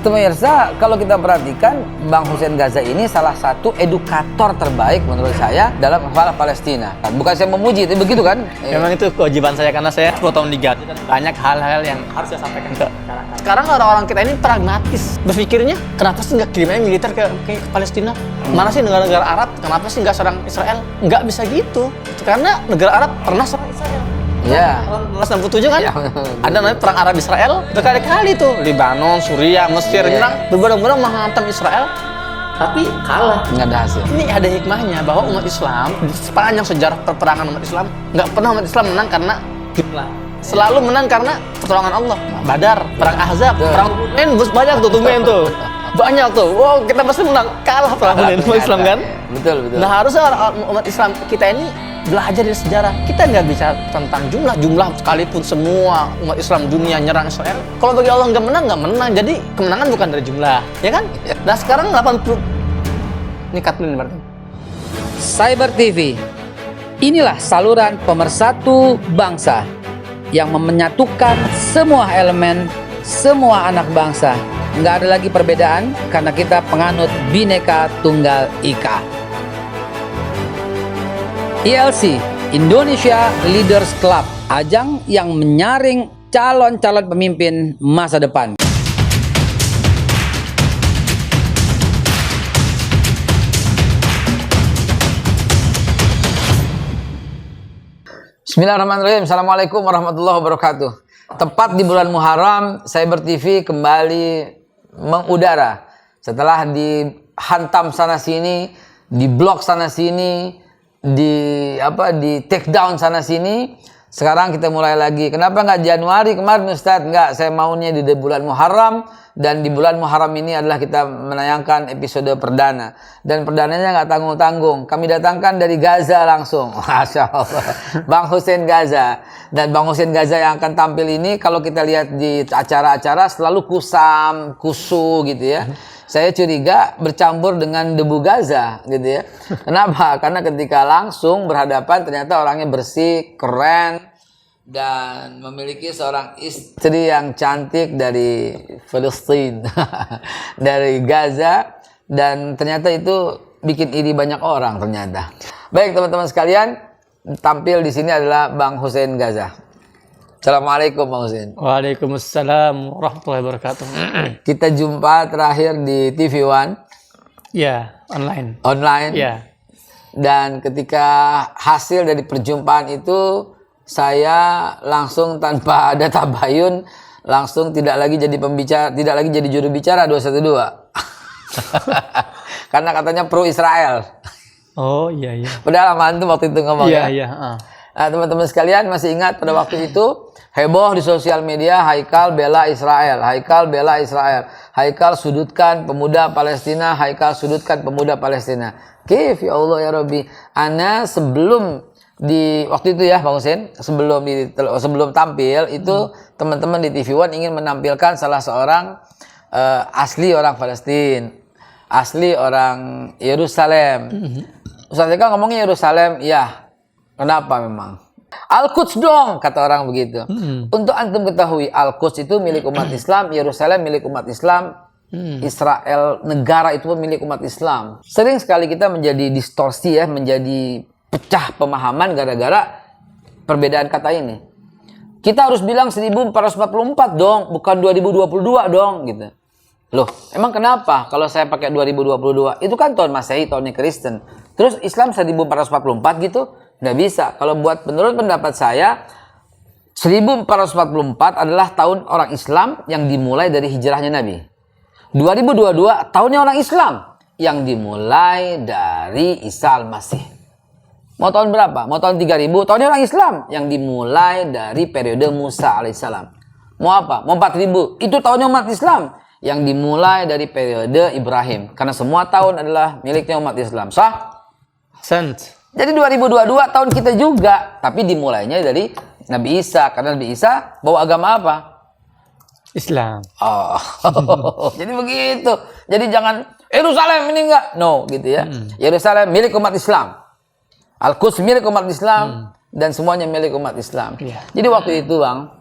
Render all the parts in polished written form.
Pemirsa, kalau kita perhatikan, Bang Hussein Gaza ini salah satu edukator terbaik menurut saya dalam masalah Palestina. Bukan saya memuji, tapi begitu kan? Memang itu kewajiban saya karena saya 10 tahun di Gaza dan banyak hal-hal yang harus saya sampaikan ke masyarakat. Sekarang orang-orang kita ini pragmatis berpikirnya, kenapa sih nggak kirimnya militer ke Palestina? Mana sih negara-negara Arab? Kenapa sih nggak serang Israel? Nggak bisa gitu. Karena negara Arab pernah serang Israel. Ya. 1967 kan? Ya. Ada namanya perang Arab Israel. Berkali-kali tuh Lebanon, Suriah, Mesir, nyerang berbondong-bondong menghantam Israel. Tapi kalah. Nggak ada hasil. Ini ada hikmahnya bahwa umat Islam di sepanjang sejarah peperangan umat Islam nggak pernah umat Islam menang karena jumlah. Selalu menang karena pertolongan Allah. Badar, perang Ahzab, perang Hunain banyak tuh tumben tuh. Banyak tuh. Wow, kita pasti menang. Kalah perang Hunain umat Islam kan? Betul. Nah, harusnya umat Islam kita ini belajar dari sejarah. Kita nggak bicara tentang jumlah sekalipun semua umat Islam dunia nyerang Israel. Kalau bagi Allah nggak menang. Jadi kemenangan bukan dari jumlah, ya kan? Nah sekarang 80 ini Katlin berarti. Cyber TV, inilah saluran pemersatu bangsa yang menyatukan semua elemen, semua anak bangsa. Nggak ada lagi perbedaan karena kita penganut Bhinneka Tunggal Ika. ILC, Indonesia Leaders Club, ajang yang menyaring calon-calon pemimpin masa depan. Bismillahirrahmanirrahim. Assalamualaikum warahmatullahi wabarakatuh. Tepat di bulan Muharram, Cyber TV kembali mengudara. Setelah dihantam sana-sini, diblok sana-sini, di take down sana sini, sekarang kita mulai lagi. Kenapa nggak Januari kemarin Ustadz? Nggak, saya maunya di bulan Muharram, dan di bulan Muharram ini adalah kita menayangkan episode perdana, dan perdananya nggak tanggung-tanggung. Kami datangkan dari Gaza langsung, Masya Allah, Bang Hussein Gaza. Dan Bang Hussein Gaza yang akan tampil ini, kalau kita lihat di acara-acara selalu kusam, kusu gitu ya. Saya curiga bercampur dengan debu Gaza gitu ya. Kenapa? Karena ketika langsung berhadapan ternyata orangnya bersih, keren, dan memiliki seorang istri yang cantik dari Palestina, dari Gaza, dan ternyata itu bikin iri banyak orang ternyata. Baik teman-teman sekalian, tampil di sini adalah Bang Hussein Gaza. Assalamualaikum Bang Hussein. Waalaikumsalam warahmatullahi wabarakatuh. Kita jumpa terakhir di TV One. Ya, online. Ya. Dan ketika hasil dari perjumpaan itu, saya langsung tanpa ada tabayun, langsung tidak lagi jadi pembicara, tidak lagi jadi juru bicara 212. Karena katanya pro Israel. Oh iya. Padahal mantu waktu itu ngomong ya. Iya. Nah, teman-teman sekalian masih ingat pada waktu itu heboh di sosial media, Haikal bela Israel, Haikal bela Israel, Haikal sudutkan pemuda Palestina, Haikal sudutkan pemuda Palestina. Kif ya Allah ya Rabbi. Ana sebelum di waktu itu ya Bang Hussein, sebelum tampil itu teman-teman di TV One ingin menampilkan salah seorang asli orang Palestina, asli orang Yerusalem. Ustaz Eka ngomongnya Yerusalem, ya. Kenapa memang? Al-Quds dong, kata orang begitu. Untuk antum ketahui, Al-Quds itu milik umat Islam, Yerusalem milik umat Islam, Israel negara itu pun milik umat Islam. Sering sekali kita menjadi distorsi ya, menjadi pecah pemahaman gara-gara perbedaan kata ini. Kita harus bilang 1444 dong, bukan 2022 dong gitu. Loh, emang kenapa kalau saya pakai 2022? Itu kan tahun Masehi, tahunnya Kristen. Terus Islam 1444 gitu? Nggak bisa. Kalau menurut pendapat saya, 1444 adalah tahun orang Islam yang dimulai dari hijrahnya Nabi. 2022 tahunnya orang Islam yang dimulai dari Isa Al-Masih. Mau tahun berapa? Mau tahun 3000? Tahunnya orang Islam yang dimulai dari periode Musa alaihissalam. Mau apa? Mau 4000? Itu tahunnya umat Islam yang dimulai dari periode Ibrahim. Karena semua tahun adalah miliknya umat Islam. Sah? Sense. Jadi 2022 tahun kita juga, tapi dimulainya dari Nabi Isa, karena Nabi Isa bawa agama apa? Islam. Oh, jadi begitu. Jadi jangan Yerusalem ini enggak, no gitu ya. Yerusalem milik umat Islam, Al-Quds milik umat Islam, dan semuanya milik umat Islam. Jadi waktu itu Bang,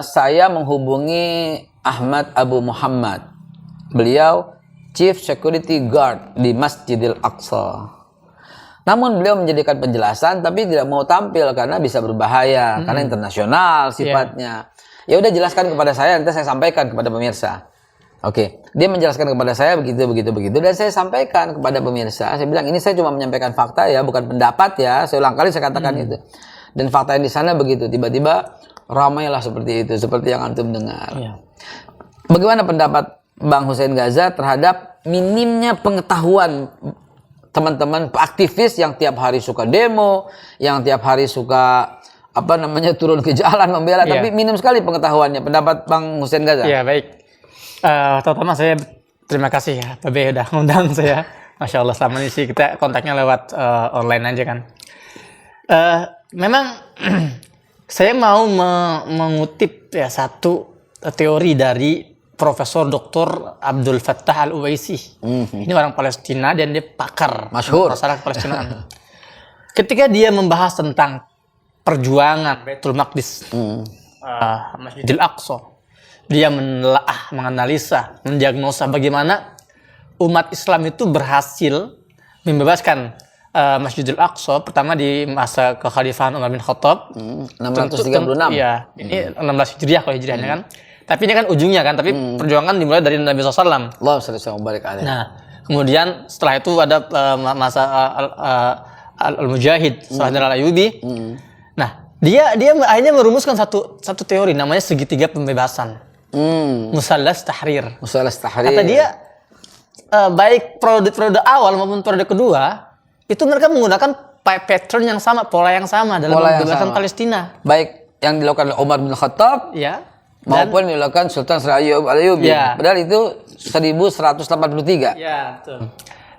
saya menghubungi Ahmad Abu Muhammad. Beliau Chief Security Guard di Masjidil Aqsa. Namun beliau menjadikan penjelasan tapi tidak mau tampil karena bisa berbahaya, karena internasional sifatnya. Ya udah jelaskan kepada saya, nanti saya sampaikan kepada pemirsa. Oke, dia menjelaskan kepada saya begitu dan saya sampaikan kepada pemirsa. Saya bilang ini saya cuma menyampaikan fakta ya, bukan pendapat ya. Saya ulang kali saya katakan itu. Dan fakta yang di sana begitu. Tiba-tiba ramailah seperti itu, seperti yang antum dengar. Bagaimana pendapat Bang Hussein Gaza terhadap minimnya pengetahuan teman-teman aktivis yang tiap hari suka demo, yang tiap hari suka turun ke jalan membela, tapi minim sekali pengetahuannya. Pendapat Bang Hussein Gaza? Ya baik. Terutama saya terima kasih ya Pak B udah ngundang saya. Masya Allah selama ini sih kita kontaknya lewat online aja kan. Memang saya mau mengutip ya satu teori dari Profesor Dr. Abdul Fattah Al-Uwaisi. Ini orang Palestina dan dia pakar masyhur masalah Palestinaan. Ketika dia membahas tentang perjuangan Baitul Maqdis, Masjidil Aqsa, dia menganalisa, mendiagnosa bagaimana umat Islam itu berhasil membebaskan Masjidil Aqsa pertama di masa kekhalifahan Umar bin Khattab 636. Iya, ini 16 Hijriah kalau Hijriahnya kan. Tapi ini kan ujungnya kan, tapi perjuangan dimulai dari Nabi SAW. Allah sallallahu barik alaihi. Nah, kemudian setelah itu ada masa Al-Mujahid, Saladin Al-Ayyubi. Nah, dia akhirnya merumuskan satu teori namanya segitiga pembebasan. Musallas Tahrir. Musallas Tahrir. Kata dia baik periode awal maupun periode kedua itu mereka menggunakan pattern yang sama, pola yang sama dalam pembebasan Palestina. Baik yang dilakukan oleh Umar bin Khattab, ya, maupun dilakukan Sultan Syarif Al-Ayyubi. Ya. Padahal itu 1183. Ya, betul.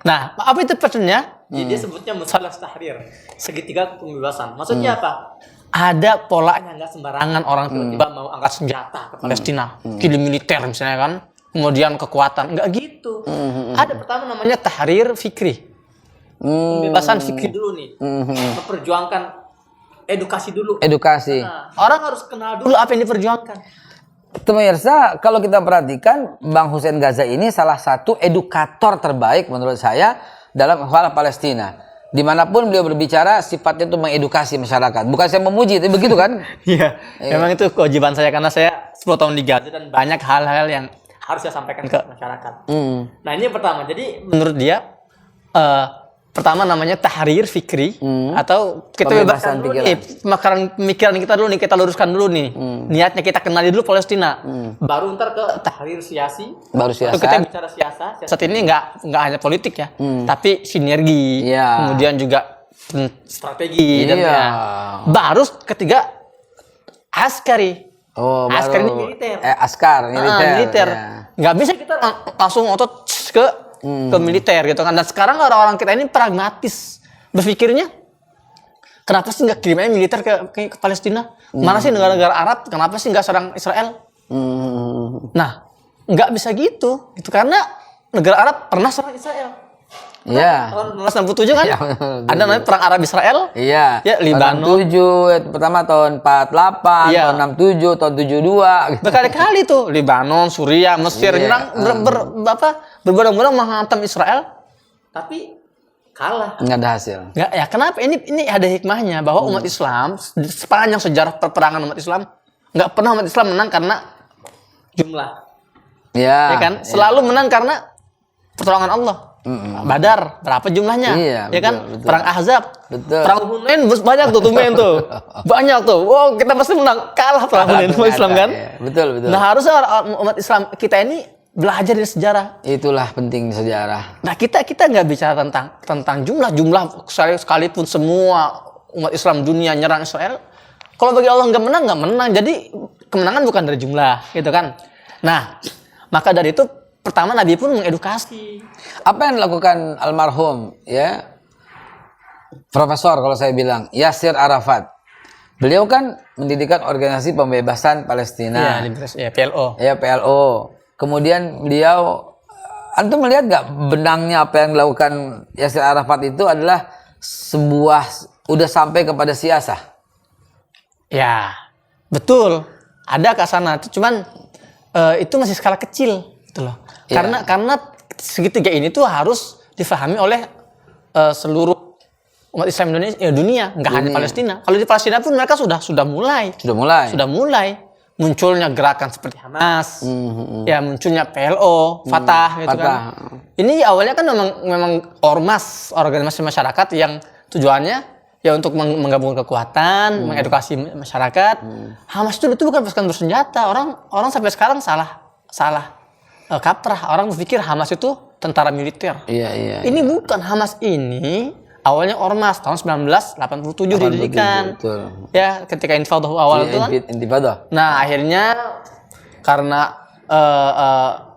Nah, apa itu patternnya? Dia sebutnya Musallas Tahrir, segitiga pembebasan. Maksudnya apa? Ada polanya, nggak sembarangan orang tiba-tiba mau angkat senjata ke Palestina, kirim militer misalnya kan, kemudian kekuatan, nggak gitu. Ada pertama namanya tahrir fikri, pembebasan fikri dulu nih, memperjuangkan edukasi dulu. Edukasi. Nah, orang harus kenal dulu apa yang diperjuangkan. Pemirsa, kalau kita perhatikan Bang Hussein Gaza ini salah satu edukator terbaik menurut saya dalam hal Palestina. Dimanapun beliau berbicara, sifatnya itu mengedukasi masyarakat. Bukan saya memuji, tapi begitu kan? Iya, memang itu kewajiban saya karena saya 10 tahun di Gaza dan banyak hal-hal yang harus saya sampaikan ke masyarakat. Nah ini yang pertama, jadi menurut dia pertama namanya tahrir fikri atau kita bebaskan dulu nih pemikiran kita dulu nih, kita luruskan dulu nih. Niatnya kita kenali dulu Palestina. Baru ntar ke tahrir siasi. Baru siasat. Kita bicara siasat ini nggak hanya politik ya, tapi sinergi. Kemudian juga strategi dan ya. Baru ketiga askari. Oh, askar baru, ini militer. Askar militer. Nggak bisa kita langsung otot ke militer gitu kan. Dan sekarang orang-orang kita ini pragmatis berpikirnya, kenapa sih nggak kirim aja militer ke Palestina? Mana sih negara-negara Arab? Kenapa sih nggak serang Israel? Nah, nggak bisa gitu. Itu karena negara Arab pernah serang Israel. Iya. Tahun 1967 kan? Ada namanya perang Arab Israel. Iya. Ya, Libanon. 67, pertama tahun 48, tahun 67, tahun 72. Berkali-kali tuh Libanon, Suriah, Mesir nyerang berbondong-bondong menghantam Israel. Tapi kalah. Nggak ada hasil. Nggak, ya kenapa? Ini ada hikmahnya bahwa umat Islam sepanjang sejarah peperangan umat Islam nggak pernah umat Islam menang karena jumlah. Ya kan? Selalu menang karena pertolongan Allah. Badar berapa jumlahnya? Iya, ya kan? betul. Perang Ahzab, perang Hunain banyak tuh banyak tuh. Wow, kita pasti menang, kalah perang Hunain umat Islam kan? Iya. Betul. Nah harusnya umat Islam kita ini belajar dari sejarah. Itulah penting sejarah. Nah kita nggak bicara tentang jumlah sekalipun semua umat Islam dunia nyerang Israel. Kalau bagi Allah nggak menang. Jadi kemenangan bukan dari jumlah, gitu kan? Nah maka dari itu pertama Nabi pun mengedukasi. Apa yang dilakukan almarhum ya Profesor kalau saya bilang Yasir Arafat. Beliau kan mendirikan organisasi pembebasan Palestina. Ya, PLO. Ya, PLO. Kemudian beliau, antum melihat nggak benangnya apa yang dilakukan Yasir Arafat itu adalah udah sampai kepada siasah. Ya, betul. Ada ke sana. Cuman itu masih skala kecil gitu loh. Iya. Karena segitiga ini tuh harus difahami oleh seluruh umat Islam dunia, nggak hanya Palestina. Kalau di Palestina pun mereka sudah mulai munculnya gerakan seperti Hamas, ya munculnya PLO, Fatah gitu kan. Ini awalnya kan memang ormas, organisasi masyarakat yang tujuannya ya untuk menggabungkan kekuatan, mengedukasi masyarakat. Hamas itu bukan pasukan bersenjata. Orang sampai sekarang salah kaprah. Orang berpikir Hamas itu tentara militer. Iya. Ini bukan. Hamas ini awalnya ormas tahun 1987 didirikan. Betul. Ya, ketika intifada awal itu kan. Intifada. Nah, akhirnya karena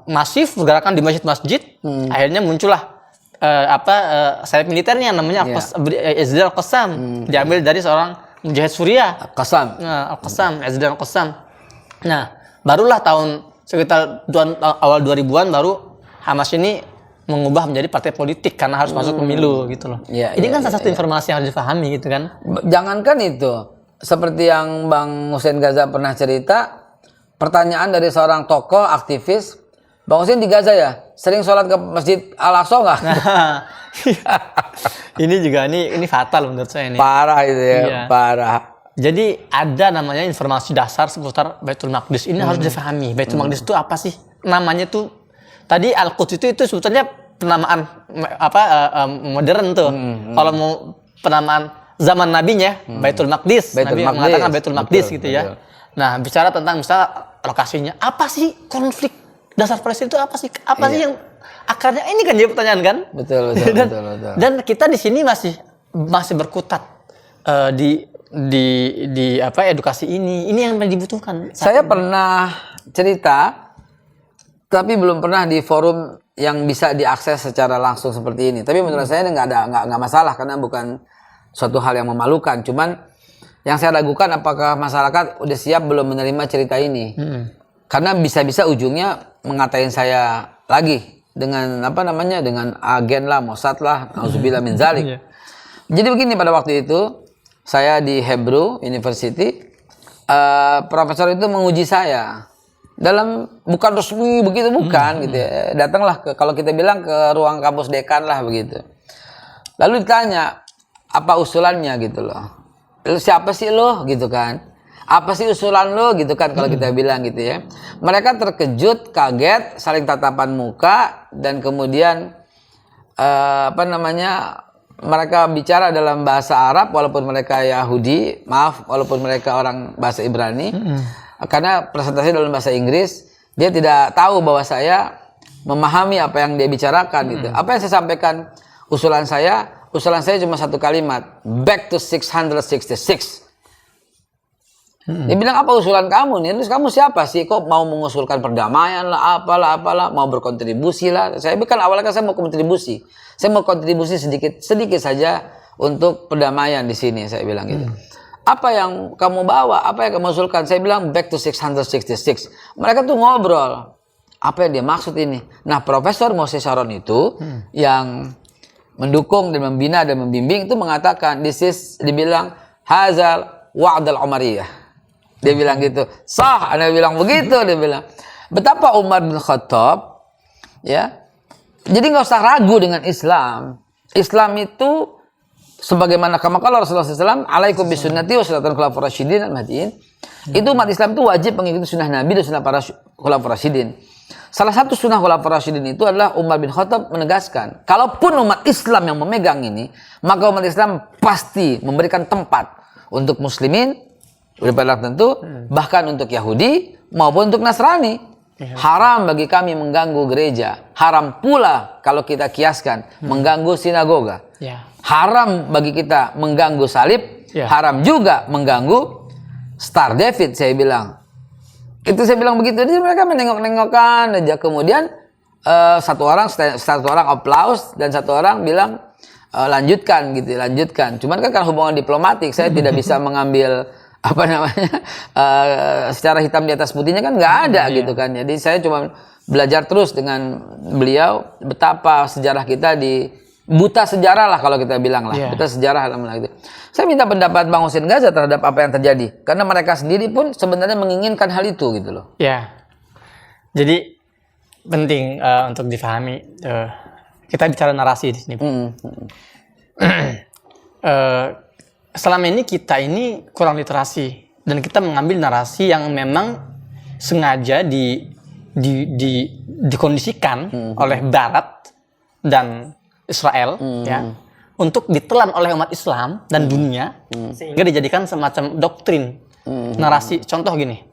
masif bergerakan di masjid-masjid, akhirnya muncullah sayap militernya namanya Izdal Al-Qassam, diambil dari seorang mujahid Suriah. Al-Qassam. Nah, Al-Qassam, Izdal Al-Qassam. Nah, barulah sekitar awal 2000-an baru Hamas ini mengubah menjadi partai politik karena harus masuk pemilu gitu loh. Ini kan salah satu informasi yang harus dipahami gitu kan. Jangankan itu, seperti yang Bang Hussein Gaza pernah cerita, pertanyaan dari seorang tokoh aktivis, Bang Hussein di Gaza ya, sering sholat ke Masjid Al-Aqsa nggak? Ini juga ini fatal menurut saya ini. Parah itu ya, Iya. parah. Jadi ada namanya informasi dasar seputar Baitul Maqdis. Ini harus difahami. Baitul Maqdis itu apa sih? Namanya tuh tadi Al-Quds itu sebetulnya penamaan modern tuh. Kalau mau penamaan zaman nabinya Baitul Maqdis. Nabi mengatakan Baitul Maqdis gitu ya. Nah, bicara tentang misalnya lokasinya, apa sih konflik dasar Palestina itu apa sih? Apa sih yang akarnya ini kan jadi pertanyaan kan? Betul. Dan kita di sini masih berkutat di edukasi ini yang dibutuhkan. Saya pernah cerita, tapi belum pernah di forum yang bisa diakses secara langsung seperti ini. Tapi menurut saya nggak masalah karena bukan suatu hal yang memalukan. Cuman yang saya ragukan apakah masyarakat udah siap belum menerima cerita ini. Karena bisa-bisa ujungnya mengatain saya lagi dengan dengan agen lah, Mossad lah, nauzubillah min zalik. Jadi begini, pada waktu itu saya di Hebrew University, profesor itu menguji saya dalam bukan resmi begitu, bukan gitu ya. Datanglah kalau kita bilang ke ruang kampus dekan lah begitu. Lalu ditanya apa usulannya gitu loh. Lalu siapa sih lo gitu kan? Apa sih usulan lo gitu kan kalau kita bilang gitu ya. Mereka terkejut, kaget, saling tatapan muka dan kemudian mereka bicara dalam bahasa Arab walaupun mereka Yahudi, walaupun mereka orang bahasa Ibrani. Karena presentasi dalam bahasa Inggris, dia tidak tahu bahwa saya memahami apa yang dia bicarakan gitu. Apa yang saya sampaikan, usulan saya cuma satu kalimat, back to 666. Dia bilang, apa usulan kamu nih? Terus kamu siapa sih? Kok mau mengusulkan perdamaian lah, apalah, mau berkontribusi lah. Saya kan awalnya saya mau kontribusi. Saya mau kontribusi sedikit saja untuk perdamaian di sini, saya bilang gitu. Apa yang kamu bawa? Apa yang kamu usulkan? Saya bilang back to 666. Mereka tuh ngobrol. Apa yang dia maksud ini? Nah, Profesor Moshe Sharon itu yang mendukung dan membina dan membimbing itu mengatakan, dibilang hazal wa'dal umariyah. Dia bilang gitu. Sah, Anda bilang begitu, dia bilang. Betapa Umar bin Khattab, ya. Jadi nggak usah ragu dengan Islam. Islam itu sebagaimana kama qala Rasulullah SAW, alaikum bisunnati wa sunnatul khulafaur rasyidin al-mahdiyyin. Itu umat Islam itu wajib mengikuti sunnah Nabi dan sunnah para khulafaur rasyidin. Salah satu sunnah khulafaur rasyidin itu adalah Umar bin Khattab menegaskan, kalaupun umat Islam yang memegang ini, maka umat Islam pasti memberikan tempat untuk muslimin, udah pada tentu, bahkan untuk Yahudi maupun untuk Nasrani. Haram bagi kami mengganggu gereja. Haram pula kalau kita kiaskan mengganggu sinagoga. Haram bagi kita mengganggu salib. Haram juga mengganggu Star David, saya bilang. Itu saya bilang begitu. Jadi mereka menengok-nengokkan aja. Kemudian satu orang aplaus dan satu orang bilang lanjutkan gitu, lanjutkan. Cuman kan karena hubungan diplomatik, saya tidak bisa mengambil secara hitam di atas putihnya kan nggak ada gitu kan. Jadi saya cuma belajar terus dengan beliau betapa sejarah kita buta sejarah lah kalau kita bilang lah, buta sejarah gitu. Saya minta pendapat Bang Hussein Gaza terhadap apa yang terjadi karena mereka sendiri pun sebenarnya menginginkan hal itu gitu loh. Jadi penting untuk difahami. Kita bicara narasi di sini. Selama ini kita ini kurang literasi dan kita mengambil narasi yang memang sengaja dikondisikan oleh Barat dan Israel ya untuk ditelan oleh umat Islam dan dunia sehingga dijadikan semacam doktrin narasi. Contoh gini,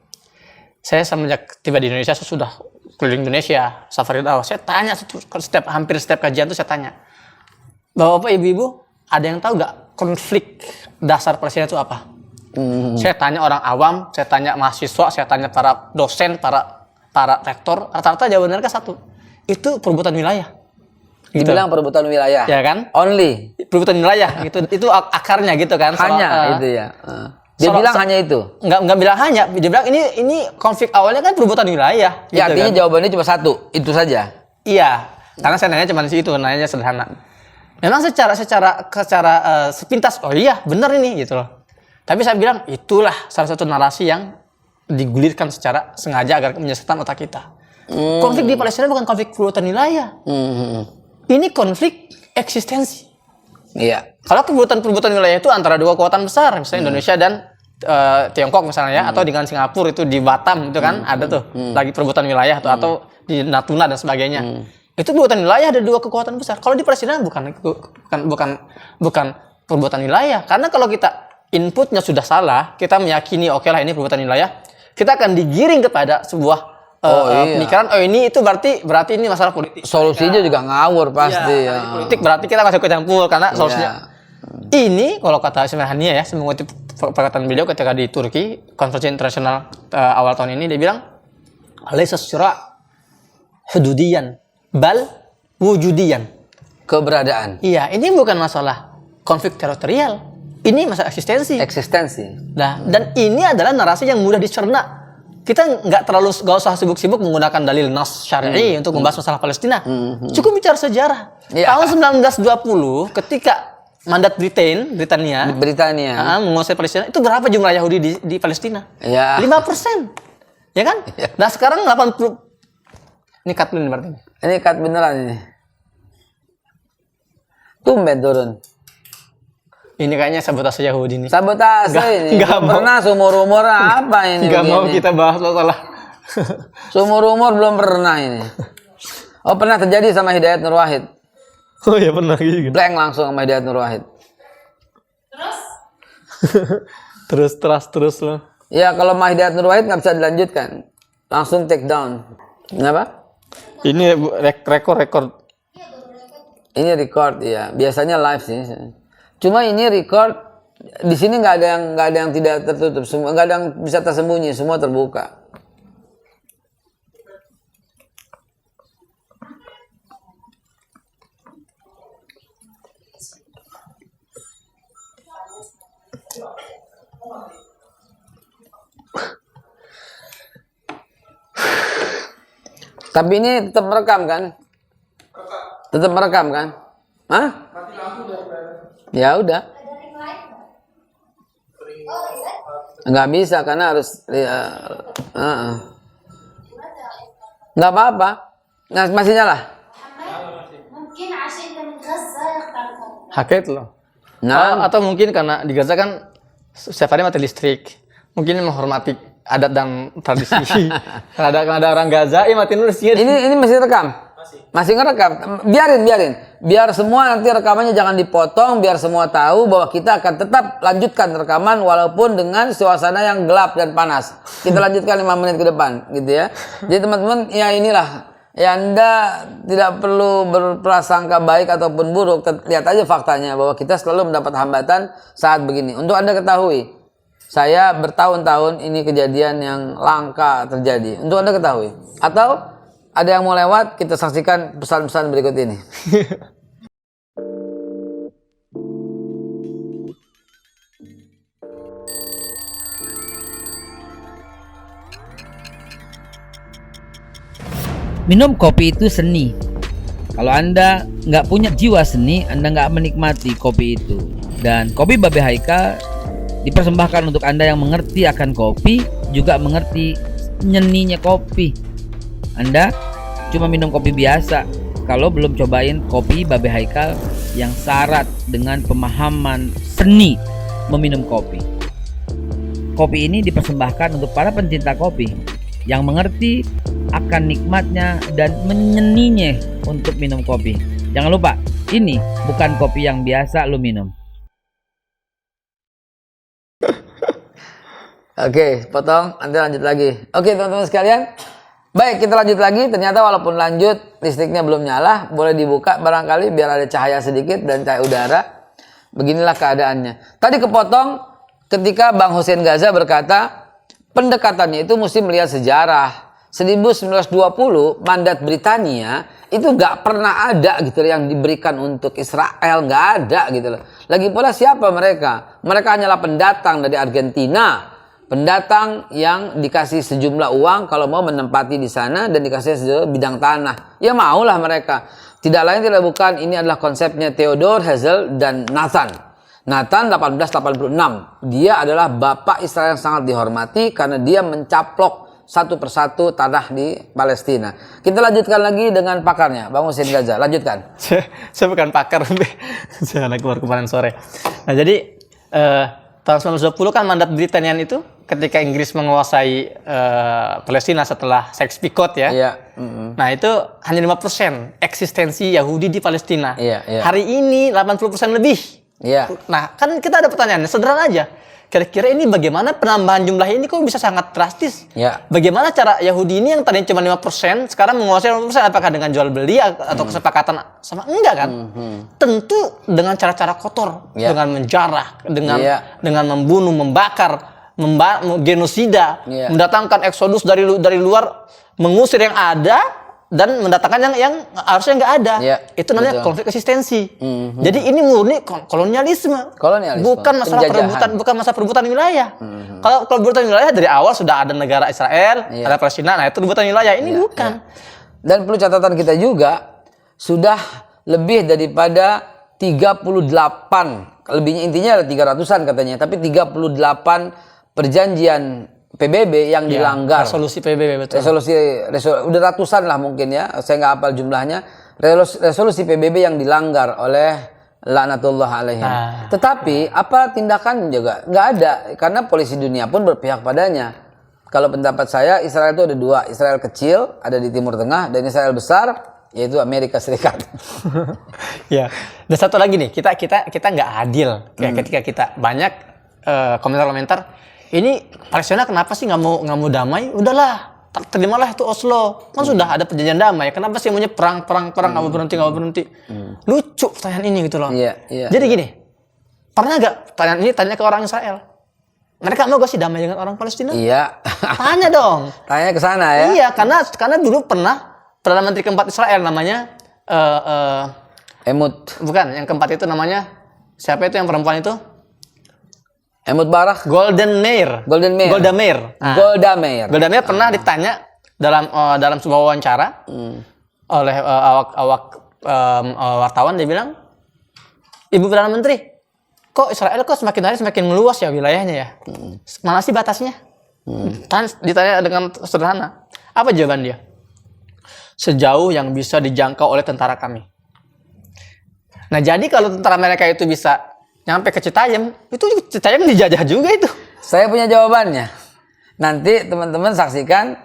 saya semenjak tiba di Indonesia, saya sudah keliling Indonesia, safari dakwah. Saya tanya hampir setiap kajian itu saya tanya, Bapak-bapak, ibu-ibu, ada yang tahu nggak konflik dasar Palestina itu apa? Saya tanya orang awam, saya tanya mahasiswa, saya tanya para dosen, para rektor, rata-rata jawaban mereka satu, itu perebutan wilayah. Dibilang perebutan wilayah. Ya kan? Only. Perebutan wilayah, itu akarnya gitu kan. Hanya itu ya. Dia bilang hanya itu. Enggak bilang hanya, dia bilang ini konflik awalnya kan perebutan wilayah. Ya, gitu artinya kan? jawabannya cuma satu, itu saja. Iya, karena saya nanya cuma di situ, nanya sederhana. Memang secara sepintas, oh iya benar ini gitu loh. Tapi saya bilang itulah salah satu narasi yang digulirkan secara sengaja agar menyesatkan otak kita. Konflik di Palestina bukan konflik perebutan wilayah. Ini konflik eksistensi. Iya. Kalau perebutan wilayah itu antara dua kekuatan besar, misalnya Indonesia dan Tiongkok misalnya ya, atau dengan Singapura itu di Batam itu kan ada tuh lagi perebutan wilayah tuh, atau di Natuna dan sebagainya. Itu perebutan wilayah, ada dua kekuatan besar. Kalau di Palestina bukan perebutan wilayah, karena kalau kita inputnya sudah salah, kita meyakini oke lah ini perebutan wilayah, kita akan digiring kepada sebuah pemikiran, ini itu berarti ini masalah politik. Solusinya juga ngawur pasti ya. Politik berarti kita masuk ke campur karena solusinya. Ini kalau kata Ismail Haniah ya, saya mengutip perkataan beliau ketika di Turki konferensi internasional awal tahun ini, dia bilang laisa syira' hududiyan bal wujudiyan. Keberadaan. Iya, ini bukan masalah konflik teritorial. Ini masalah eksistensi. Nah, dan ini adalah narasi yang mudah dicerna. Kita nggak usah sibuk-sibuk menggunakan dalil nas syar'i untuk membahas masalah Palestina. Cukup bicara sejarah. Tahun 1920 ketika mandat Britania menguasai Palestina, itu berapa jumlah Yahudi di Palestina? 5%. Ya kan? Nah, sekarang 80. Ini cut ini berarti. Ini cut beneran ini. Tumben turun. Ini kayaknya sabotase Yahudi nih. Sabotase ini. Nggak pernah seumur-umur apa ini? Nggak mau kita bahas masalah. Seumur-umur belum pernah ini. Oh, pernah terjadi sama Hidayat Nur Wahid. Oh ya pernah gitu. Blank langsung sama Hidayat Nur Wahid. Terus loh. Ya kalau sama Hidayat Nur Wahid nggak bisa dilanjutkan. Langsung take down. Kenapa? Ini rekor. Ini record ya. Biasanya live sih. Cuma ini record di sini nggak ada yang tidak tertutup, semua nggak ada yang bisa tersembunyi, semua terbuka. Tapi ini tetap merekam kan? Tetap merekam kan? Hah? Ya udah. Nggak bisa karena harus nggak apa-apa. Nah, masih nyala. Haket loh. Nah, atau mungkin karena di Gaza kan setiap hari mati listrik. Mungkin menghormati adat dan tradisi. Karena ada orang Gaza, mati listrik. Ini masih rekam. Masih ngerekam. Biarin. Biar semua nanti rekamannya jangan dipotong, biar semua tahu bahwa kita akan tetap lanjutkan rekaman walaupun dengan suasana yang gelap dan panas. Kita lanjutkan 5 menit ke depan, gitu ya. Jadi teman-teman, ya inilah. Ya Anda tidak perlu berprasangka baik ataupun buruk. Lihat aja faktanya bahwa kita selalu mendapat hambatan saat begini. Untuk Anda ketahui, saya bertahun-tahun ini kejadian yang langka terjadi. Untuk Anda ketahui. Atau ada yang mau lewat, kita saksikan pesan-pesan berikut ini. Minum kopi itu seni. Kalau Anda nggak punya jiwa seni, Anda nggak menikmati kopi itu. Dan kopi Babe Haikal dipersembahkan untuk Anda yang mengerti akan kopi, juga mengerti nyeninya kopi. Anda cuma minum kopi biasa kalau belum cobain kopi Babe Haikal yang syarat dengan pemahaman seni meminum kopi. Kopi ini dipersembahkan untuk para pencinta kopi yang mengerti akan nikmatnya dan menyeninya untuk minum kopi. Jangan lupa, ini bukan kopi yang biasa lu minum. Oke, potong, nanti lanjut lagi. Oke, teman-teman sekalian. Baik, kita lanjut lagi. Ternyata walaupun lanjut, listriknya belum nyala. Boleh dibuka barangkali biar ada cahaya sedikit dan cahaya udara. Beginilah keadaannya. Tadi kepotong ketika Bang Hussein Gaza berkata, pendekatannya itu mesti melihat sejarah. 1920, mandat Britania itu nggak pernah ada gitu loh yang diberikan untuk Israel. Nggak ada gitu loh. Lagi pula siapa mereka? Mereka hanyalah pendatang dari Argentina. Pendatang yang dikasih sejumlah uang kalau mau menempati di sana dan dikasih sejumlah bidang tanah. Ya maulah mereka. Tidak lain tidak bukan, ini adalah konsepnya Theodore Herzl dan Nathan. Nathan 1886. Dia adalah bapak Israel yang sangat dihormati karena dia mencaplok satu persatu tanah di Palestina. Kita lanjutkan lagi dengan pakarnya, Bang Hussein Gaza. Lanjutkan. Saya bukan pakar, saya keluar kemarin sore. Nah jadi tahun 1920 kan mandat Britania itu ketika Inggris menguasai Palestina setelah Sykes-Picot ya. Iya. Nah itu hanya 5% eksistensi Yahudi di Palestina. Iya, iya. Hari ini 80% lebih. Iya. Nah kan kita ada pertanyaan sederhana aja. Kira-kira ini bagaimana penambahan jumlah ini kok bisa sangat drastis? Ya. Bagaimana cara Yahudi ini yang tadinya cuma 5% sekarang menguasai 50%? Apakah dengan jual beli atau kesepakatan sama? Enggak kan? Tentu dengan cara-cara kotor, Ya. dengan menjarah, dengan Ya. dengan membunuh, membakar, genosida, Ya. mendatangkan eksodus dari luar, mengusir yang ada dan mendatangkan yang harusnya nggak ada. Ya, Itu namanya betul. konflik eksistensi. Jadi ini murni kolonialisme. Kolonialisme, Bukan masalah penjajahan. perebutan, bukan masalah perebutan wilayah. Kalau perebutan wilayah dari awal sudah ada negara Israel, Iya. ada Palestina, nah itu perebutan wilayah. Ini Iya, bukan. iya. Dan perlu catatan kita juga, sudah lebih daripada 38, lebihnya intinya ada 300-an katanya, tapi 38 perjanjian PBB yang dilanggar. Resolusi PBB betul. Resolusi udah ratusan lah mungkin ya, saya nggak hafal jumlahnya. Resolusi PBB yang dilanggar oleh laknatullah alaihim. Nah. Tetapi apa tindakan juga nggak ada, karena polisi dunia pun berpihak padanya. Kalau pendapat saya, Israel itu ada dua, Israel kecil ada di Timur Tengah dan Israel besar yaitu Amerika Serikat. Ya. Dan satu lagi nih, kita nggak adil ketika kita banyak komentar-komentar. Ini Palestina kenapa sih nggak mau damai? Udahlah, terimalah itu Oslo. Kan sudah ada perjanjian damai. Kenapa sih maunya perang nggak mau berhenti? Lucu pertanyaan ini gitu loh. Iya, iya. Jadi gini, pernah nggak pertanyaan ini tanya ke orang Israel? Mereka mau gak sih damai dengan orang Palestina? Iya. Tanya dong. Tanya ke sana ya. Iya, karena dulu pernah Perdana Menteri keempat Israel namanya Emut bukan, yang keempat itu namanya siapa itu yang perempuan itu? Emut Barak. Golda Meir. Golda Meir. Nah, Golda Meir. Golda Meir pernah ditanya dalam sebuah wawancara oleh awak wartawan, dia bilang, Ibu Perdana Menteri, kok Israel semakin hari semakin meluas ya wilayahnya ya? Mana sih batasnya? Ditanya dengan sederhana. Apa jawaban dia? Sejauh yang bisa dijangkau oleh tentara kami. Nah jadi kalau tentara mereka itu bisa nyampe ke Citayam, itu Citayam dijajah juga itu. Saya punya jawabannya. Nanti teman-teman saksikan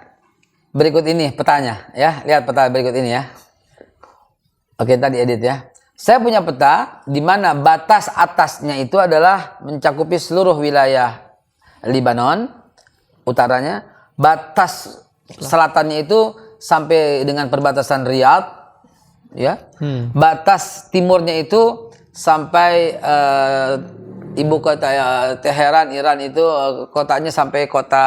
berikut ini petanya ya. Lihat peta berikut ini ya. Oke, tadi edit ya. Saya punya peta di mana batas atasnya itu adalah mencakupi seluruh wilayah Lebanon utaranya, batas selatannya itu sampai dengan perbatasan Riyadh ya. Batas timurnya itu sampai ibu kota Teheran Iran itu kotanya sampai kota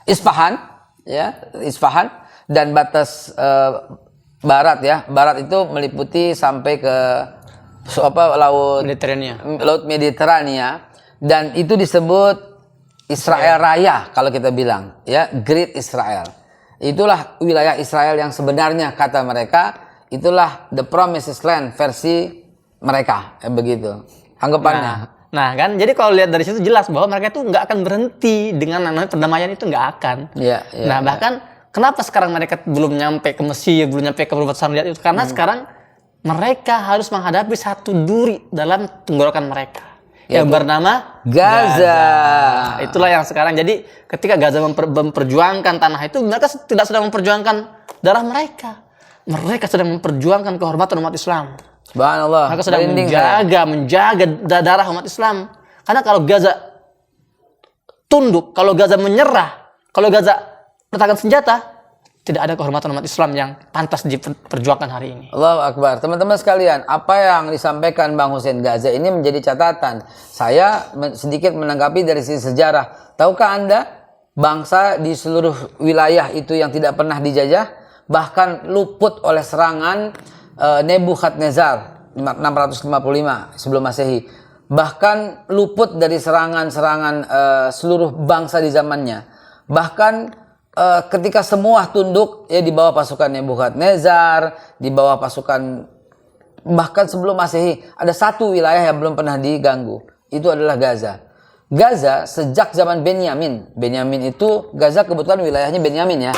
Isfahan ya, Isfahan, dan batas barat ya, barat itu meliputi sampai ke laut Mediterania, dan itu disebut Israel Raya kalau kita bilang ya, Great Israel. Itulah wilayah Israel yang sebenarnya kata mereka, itulah the promised land versi mereka, begitu anggapannya. Nah kan, jadi kalau lihat dari situ jelas bahwa mereka itu nggak akan berhenti dengan namanya perdamaian, itu nggak akan. Iya, Nah bahkan Kenapa sekarang mereka belum nyampe ke Mesir, belum nyampe ke perbatasan lihat itu? Karena sekarang mereka harus menghadapi satu duri dalam tenggorokan mereka yang bernama Gaza. Itulah yang sekarang. Jadi ketika Gaza memperjuangkan tanah itu, mereka tidak sedang memperjuangkan darah mereka. Mereka sedang memperjuangkan kehormatan umat Islam. Subhanallah. Mereka sedang Merinding saya. menjaga darah umat Islam. Karena kalau Gaza tunduk, kalau Gaza menyerah, kalau Gaza letakkan senjata, tidak ada kehormatan umat Islam yang pantas diperjuangkan hari ini. Allahu Akbar. Teman-teman sekalian, apa yang disampaikan Bang Hussein Gaza ini menjadi catatan. Saya sedikit menanggapi dari sisi sejarah. Tahukah Anda, bangsa di seluruh wilayah itu yang tidak pernah dijajah, bahkan luput oleh serangan Nebukadnezar 655 sebelum Masehi. Bahkan luput dari serangan-serangan seluruh bangsa di zamannya. Bahkan ketika semua tunduk ya di bawah pasukan Nebukadnezar, di bawah pasukan, bahkan sebelum Masehi ada satu wilayah yang belum pernah diganggu, itu adalah Gaza. Gaza sejak zaman Benyamin. Benyamin itu Gaza kebetulan wilayahnya Benyamin ya.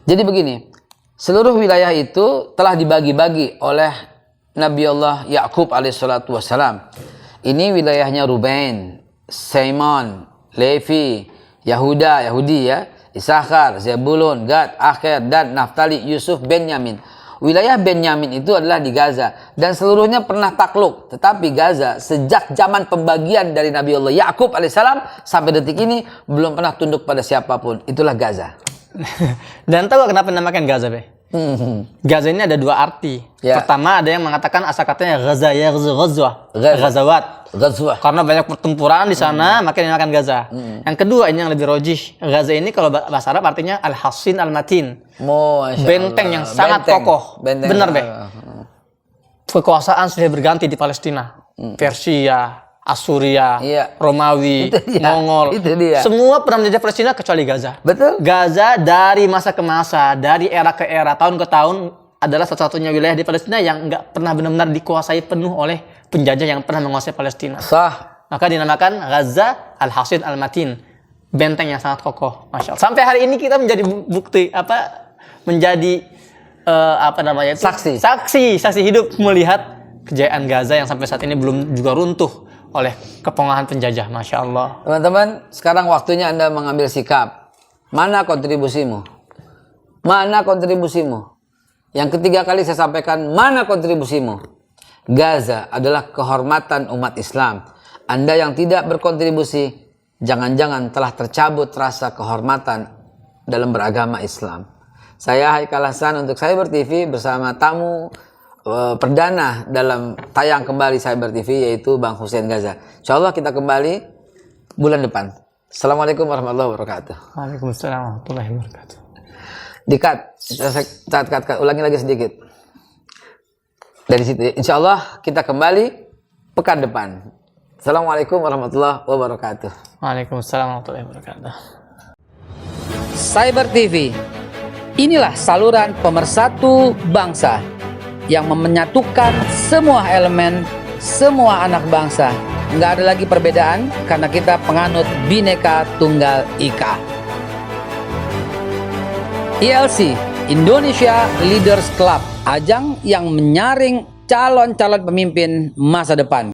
Jadi begini, seluruh wilayah itu telah dibagi-bagi oleh Nabi Allah Yakub alaihissalatu wassalam. Ini wilayahnya Ruben, Simon, Levi, Yahudi ya, Isakhar, Zebulun, Gad, Akhir, dan Naftali, Yusuf, Benyamin. Wilayah Benyamin itu adalah di Gaza dan seluruhnya pernah takluk. Tetapi Gaza sejak zaman pembagian dari Nabi Allah Yakub alaihissalam sampai detik ini belum pernah tunduk pada siapapun. Itulah Gaza. Dan tahu kenapa dinamakan Gaza, Be? Gaza ini ada dua arti. Ya. Pertama ada yang mengatakan asal katanya Gaza ya Gazawat. Gaza. Karena banyak pertempuran di sana, maka dinamakan Gaza. Yang kedua ini yang lebih rojih. Gaza ini kalau bahasa Arab artinya Al-Hasin Al-Matin. Benteng yang sangat kokoh. Benar, Be. Kekuasaan sudah berganti di Palestina. Persia, Asuria, Romawi, Mongol. Semua pernah menjajah Palestina kecuali Gaza. Betul. Gaza dari masa ke masa, dari era ke era, tahun ke tahun adalah satu-satunya wilayah di Palestina yang nggak pernah benar-benar dikuasai penuh oleh penjajah yang pernah menguasai Palestina. Sah. Maka dinamakan Gaza Al-Hasin Al-Matin. Benteng yang sangat kokoh. Masya Allah. Sampai hari ini kita menjadi bukti menjadi saksi hidup melihat kejayaan Gaza yang sampai saat ini belum juga runtuh oleh kepungahan penjajah. Masya Allah. Teman-teman, sekarang waktunya Anda mengambil sikap. Mana kontribusimu? Mana kontribusimu? Yang ketiga kali saya sampaikan, mana kontribusimu? Gaza adalah kehormatan umat Islam. Anda yang tidak berkontribusi, jangan-jangan telah tercabut rasa kehormatan dalam beragama Islam. Saya Haikal Hasan untuk Cyber TV bersama tamu perdana dalam tayang kembali Cyber TV, yaitu Bang Hussein Gaza. Insyaallah kita kembali bulan depan. Assalamualaikum warahmatullahi wabarakatuh. Waalaikumsalam warahmatullahi wabarakatuh. Cut. Ulangi lagi sedikit. Dari situ. Insyaallah kita kembali pekan depan. Assalamualaikum warahmatullahi wabarakatuh. Waalaikumsalam warahmatullahi wabarakatuh. Cyber TV, inilah saluran pemersatu bangsa yang menyatukan semua elemen, semua anak bangsa. Nggak ada lagi perbedaan karena kita penganut Bhinneka Tunggal Ika. ILC, Indonesia Leaders Club, ajang yang menyaring calon-calon pemimpin masa depan.